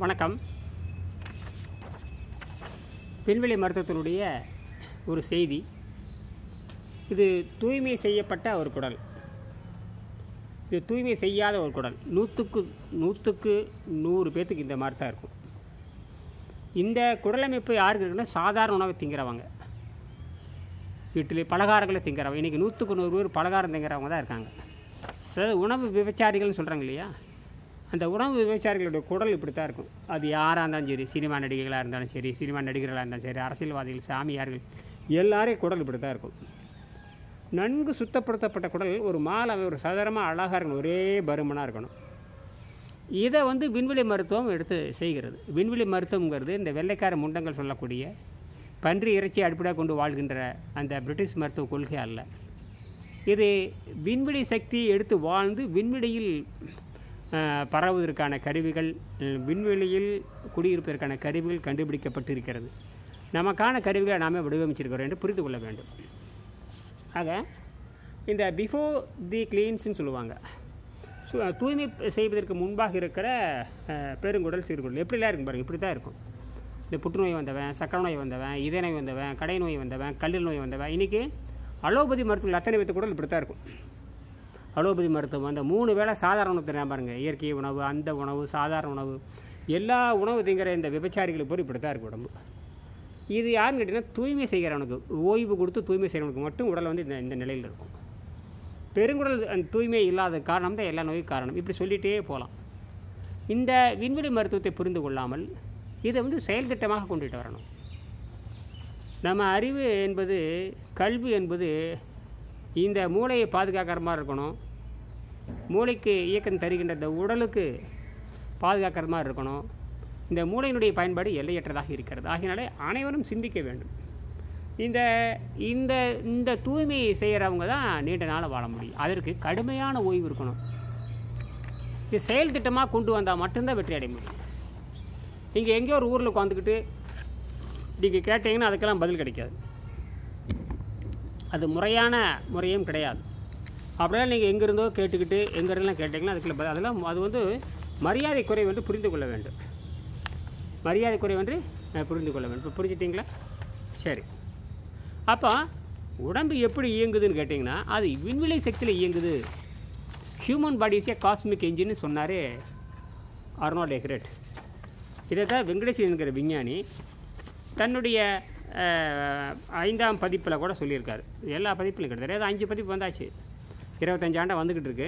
வணக்கம். விண்வெளி மருத்துவத்தினுடைய ஒரு செய்தி. இது தூய்மை செய்யப்பட்ட ஒரு குடல். இது தூய்மை செய்யாத ஒரு குடல். 100க்கு 100 பேர்த்துக்கு இந்த மாதிரி தான் இருக்கும். இந்த குடலமைப்பு யாருக்கு இருக்குன்னா, சாதாரண உணவை திங்கிறவங்க, இட்லி பலகாரங்களை திங்கிறவங்க. இன்றைக்கி 100க்கு 100 பேர் பலகாரம் திங்கிறவங்க தான் இருக்காங்க. அதாவது உணவு விபச்சாரிகள்னு சொல்கிறாங்க இல்லையா, அந்த உணவு விபச்சாரிகளுடைய குடல் இப்படி தான் இருக்கும். அது யாராக இருந்தாலும் சரி, சினிமா நடிகைகளாக இருந்தாலும் சரி, சினிமா நடிகர்களாக இருந்தாலும் சரி, அரசியல்வாதிகள், சாமியார்கள், எல்லாரையும் குடல் இப்படி தான் இருக்கும். நன்கு சுத்தப்படுத்தப்பட்ட குடல் ஒரு மாலை ஒரு சாதாரணமாக அழகாக இருக்கணும், ஒரே பருமனாக இருக்கணும். இதை விண்வெளி மருத்துவம் எடுத்து செய்கிறது. விண்வெளி மருத்துவங்கிறது இந்த வெள்ளைக்கார முண்டங்கள் சொல்லக்கூடிய பன்றி இறைச்சி அடிப்படையாக கொண்டு வாழ்கின்ற அந்த பிரிட்டிஷ் மருத்துவ கொள்கை அல்ல. இது விண்வெளி சக்தியை எடுத்து வாழ்ந்து விண்வெளியில் பரவுவதற்கான கருவிகள், விண்வெளியில் குடியிருப்பதற்கான கருவிகள் கண்டுபிடிக்கப்பட்டிருக்கிறது. நமக்கான கருவிகளை நாமே வடிவமைச்சிருக்கிறோம் என்று புரிந்து கொள்ள வேண்டும். ஆக இந்த பிஃபோர் தி கிளீன்ஸ்ன்னு சொல்லுவாங்க. தூய்மை செய்வதற்கு முன்பாக இருக்கிற பெருங்குடல், சிறுகுடல் எப்படிலாம் இருக்கும் பாருங்கள். இப்படி தான் இருக்கும். இந்த புற்றுநோய் வந்தவன், சக்கரை நோய் வந்தவன், இதய நோய் வந்தவன், கடை நோய் வந்தவன், கல்லீரல் நோய் வந்தவன். இன்றைக்கி அலோபதி மருத்துவங்கள் அத்தனை வைத்த குடல் இப்படி தான் இருக்கும். அலோபதி மருத்துவம் அந்த 3 வேளை சாதாரண உணவு தெரியாமல் பாருங்கள். இயற்கை உணவு, அந்த உணவு, சாதாரண உணவு, எல்லா உணவு திங்கிற இந்த விபச்சாரிகளுக்கு போய் இப்படி தான் இருக்கும் உடம்பு. இது யாருன்னு கேட்டிங்கன்னா, தூய்மை செய்கிறவனுக்கு, ஓய்வு கொடுத்து தூய்மை செய்கிறவனுக்கு மட்டும் உடல் இந்த நிலையில் இருக்கும். பெருங்குடல் அந்த தூய்மை இல்லாத காரணம் தான் எல்லா நோய்க்கு காரணம். இப்படி சொல்லிகிட்டே போகலாம். இந்த விண்வெளி மருத்துவத்தை புரிந்து கொள்ளாமல் இதை செயல்திட்டமாக கொண்டுட்டு வரணும். நம்ம அறிவு என்பது, கல்வி என்பது இந்த மூளையை பாதுகாக்கிற மாதிரி இருக்கணும். மூளைக்கு இயக்கம் தருகின்ற இந்த உடலுக்கு பாதுகாக்கிற மாதிரி இருக்கணும். இந்த மூளையினுடைய பயன்பாடு எல்லையற்றதாக இருக்கிறது. ஆகினாலே அனைவரும் சிந்திக்க வேண்டும். இந்த இந்த இந்த தூய்மையை செய்கிறவங்க தான் நீண்ட நாள் வாழ முடியும். அதற்கு கடுமையான ஓய்வு இருக்கணும். இது செயல் திட்டமாக கொண்டு வந்தால் மட்டும்தான் வெற்றி அடைய முடியும். நீங்கள் எங்கேயோ ஒரு ஊரில் உட்காந்துக்கிட்டு நீங்கள் கேட்டீங்கன்னா அதுக்கெல்லாம் பதில் கிடைக்காது. அது முறையும் கிடையாது. அப்படிலாம் நீங்கள் எங்கேருந்தோ கேட்டுக்கிட்டு எங்கேருந்தெல்லாம் கேட்டிங்கன்னா அதுக்குள்ள அதெல்லாம் அது மரியாதை குறைவு என்று புரிந்து கொள்ள வேண்டும். மரியாதை குறைவு என்று புரிந்து கொள்ள வேண்டும். புரிஞ்சுட்டிங்களா? சரி. அப்போ உடம்பு எப்படி இயங்குதுன்னு கேட்டிங்கன்னா, அது விண்வெளி சக்தியில் இயங்குது. Human body is a cosmic என்ஜின்னு சொன்னார் அர்னால்ட் எக்ரேட். இதை தான் வெங்கடேஷ் என்கிற விஞ்ஞானி தன்னுடைய 5ஆம் பதிப்பில் கூட சொல்லியிருக்காரு. எல்லா பதிப்பிலும் கிடையாது. 5 பதிப்பு வந்தாச்சு. 25 ஆண்டாக வந்துக்கிட்டு இருக்கு.